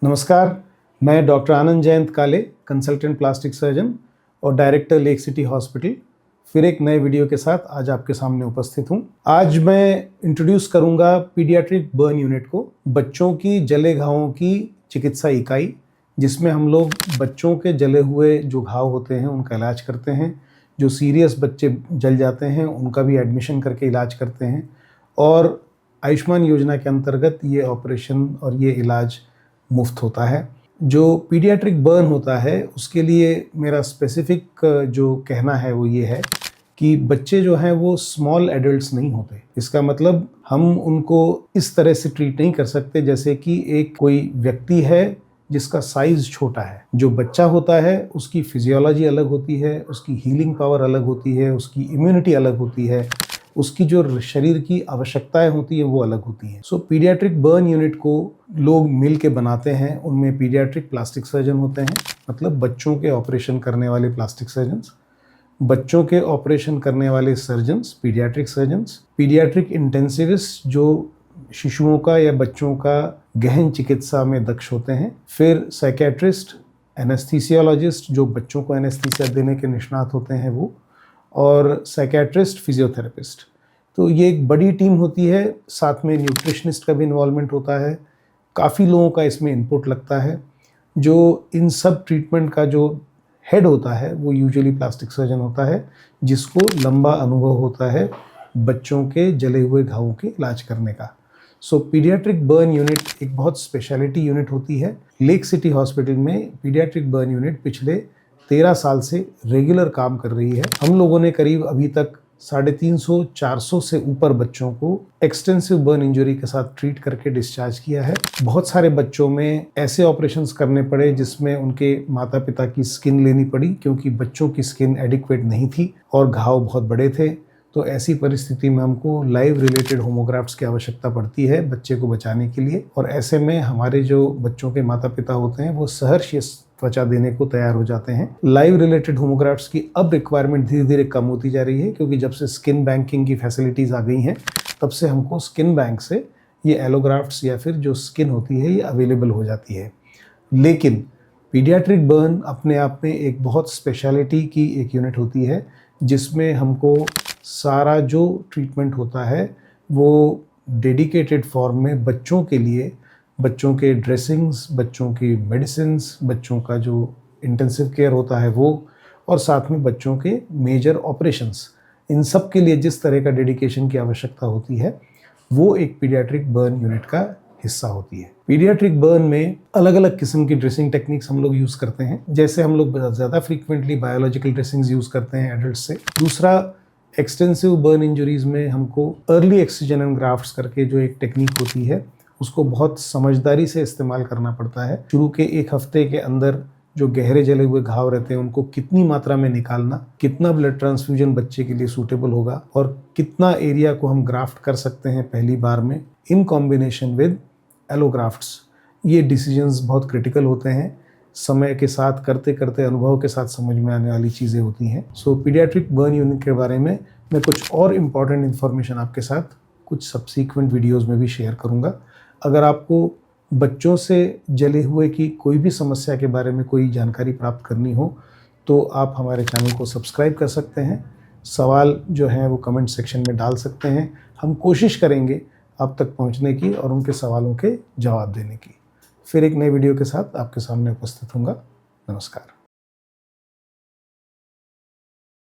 नमस्कार, मैं डॉक्टर आनंद जयंत काले, कंसल्टेंट प्लास्टिक सर्जन और डायरेक्टर लेक सिटी हॉस्पिटल, फिर एक नए वीडियो के साथ आज आपके सामने उपस्थित हूं। आज मैं इंट्रोड्यूस करूंगा पीडियाट्रिक बर्न यूनिट को, बच्चों की जले घावों की चिकित्सा इकाई, जिसमें हम लोग बच्चों के जले हुए जो घाव होते हैं उनका इलाज करते हैं। जो सीरियस बच्चे जल जाते हैं उनका भी एडमिशन करके इलाज करते हैं और आयुष्मान योजना के अंतर्गत ये ऑपरेशन और ये इलाज मुफ्त होता है। जो पीडियाट्रिक बर्न होता है उसके लिए मेरा स्पेसिफिक जो कहना है वो ये है कि बच्चे जो हैं वो स्मॉल एडल्ट्स नहीं होते। इसका मतलब हम उनको इस तरह से ट्रीट नहीं कर सकते जैसे कि एक कोई व्यक्ति है जिसका साइज छोटा है। जो बच्चा होता है उसकी फिजियोलॉजी अलग होती है, उसकी हीलिंग पावर अलग होती है, उसकी इम्यूनिटी अलग होती है, उसकी जो शरीर की आवश्यकताएं होती है वो अलग होती हैं। सो पीडियाट्रिक बर्न यूनिट को लोग मिल के बनाते हैं। उनमें पीडियाट्रिक प्लास्टिक सर्जन होते हैं, मतलब बच्चों के ऑपरेशन करने वाले प्लास्टिक सर्जन्स, बच्चों के ऑपरेशन करने वाले surgeons paediatric surgeons, paediatric intensivist जो शिशुओं का या बच्चों का गहन चिकित्सा में दक्ष होते हैं, फिर साइकेट्रिस्ट, एनेस्थीसियोलॉजिस्ट जो बच्चों को एनेस्थीसिया देने के निष्णात होते हैं वो, और साइकेट्रिस्ट, फिजियोथेरेपिस्ट। तो ये एक बड़ी टीम होती है। साथ में न्यूट्रिशनिस्ट का भी इन्वॉल्वमेंट होता है। काफ़ी लोगों का इसमें इनपुट लगता है। जो इन सब ट्रीटमेंट का जो हेड होता है वो यूजुअली प्लास्टिक सर्जन होता है, जिसको लंबा अनुभव होता है बच्चों के जले हुए घावों के इलाज करने का। सो पीडियाट्रिक बर्न यूनिट एक बहुत स्पेशलिटी यूनिट होती है। लेक सिटी हॉस्पिटल में पीडियाट्रिक बर्न यूनिट पिछले 13 साल से रेगुलर काम कर रही है। हम लोगों ने करीब अभी तक 350-400 से ऊपर बच्चों को एक्सटेंसिव बर्न इंजरी के साथ ट्रीट करके डिस्चार्ज किया है। बहुत सारे बच्चों में ऐसे ऑपरेशंस करने पड़े जिसमें उनके माता पिता की स्किन लेनी पड़ी, क्योंकि बच्चों की स्किन एडिक्वेट नहीं थी और घाव बहुत बड़े थे। तो ऐसी परिस्थिति में हमको लाइव रिलेटेड होमोग्राफ्ट्स की आवश्यकता पड़ती है बच्चे को बचाने के लिए। और ऐसे में हमारे जो बच्चों के माता पिता होते हैं वो सहर्ष त्वचा देने को तैयार हो जाते हैं। लाइव रिलेटेड होमोग्राफ्ट्स की अब रिक्वायरमेंट धीरे धीरे कम होती जा रही है, क्योंकि जब से स्किन बैंकिंग की फैसिलिटीज़ आ गई हैं तब से हमको स्किन बैंक से ये एलोग्राफ्ट्स या फिर जो स्किन होती है ये अवेलेबल हो जाती है। लेकिन पीडियाट्रिक बर्न अपने आप में एक बहुत स्पेशलिटी की एक यूनिट होती है, जिसमें हमको सारा जो ट्रीटमेंट होता है वो डेडिकेटेड फॉर्म में बच्चों के लिए, बच्चों के ड्रेसिंग्स, बच्चों की मेडिसिन्स, बच्चों का जो इंटेंसिव केयर होता है वो, और साथ में बच्चों के मेजर ऑपरेशंस, इन सब के लिए जिस तरह का डेडिकेशन की आवश्यकता होती है वो एक पीडियाट्रिक बर्न यूनिट का हिस्सा होती है। पीडियाट्रिक बर्न में अलग अलग किस्म की ड्रेसिंग टेक्निक्स हम लोग यूज़ करते हैं। जैसे हम लोग ज़्यादा फ्रीक्वेंटली बायोलॉजिकल ड्रेसिंग्स यूज़ करते हैं एडल्ट से। दूसरा, एक्सटेंसिव बर्न इंजरीज़ में हमको अर्ली एक्सिजन एंड ग्राफ्ट्स करके जो एक टेक्निक होती है उसको बहुत समझदारी से इस्तेमाल करना पड़ता है। शुरू के 1 हफ्ते के अंदर जो गहरे जले हुए घाव रहते हैं उनको कितनी मात्रा में निकालना, कितना ब्लड ट्रांसफ्यूजन बच्चे के लिए सूटेबल होगा और कितना एरिया को हम ग्राफ्ट कर सकते हैं पहली बार में इन कॉम्बिनेशन विद एलोग्राफ्ट्स, ये डिसीजंस बहुत क्रिटिकल होते हैं। समय के साथ करते करते अनुभव के साथ समझ में आने वाली चीज़ें होती हैं। सो पीडियाट्रिक बर्न यूनिट के बारे में मैं कुछ और इम्पॉर्टेंट इन्फॉर्मेशन आपके साथ कुछ सब्सीक्वेंट वीडियोज़ में भी शेयर करूँगा। अगर आपको बच्चों से जले हुए की कोई भी समस्या के बारे में कोई जानकारी प्राप्त करनी हो तो आप हमारे चैनल को सब्सक्राइब कर सकते हैं। सवाल जो हैं वो कमेंट सेक्शन में डाल सकते हैं। हम कोशिश करेंगे आप तक पहुंचने की और उनके सवालों के जवाब देने की। फिर एक नए वीडियो के साथ आपके सामने उपस्थित होऊंगा। नमस्कार।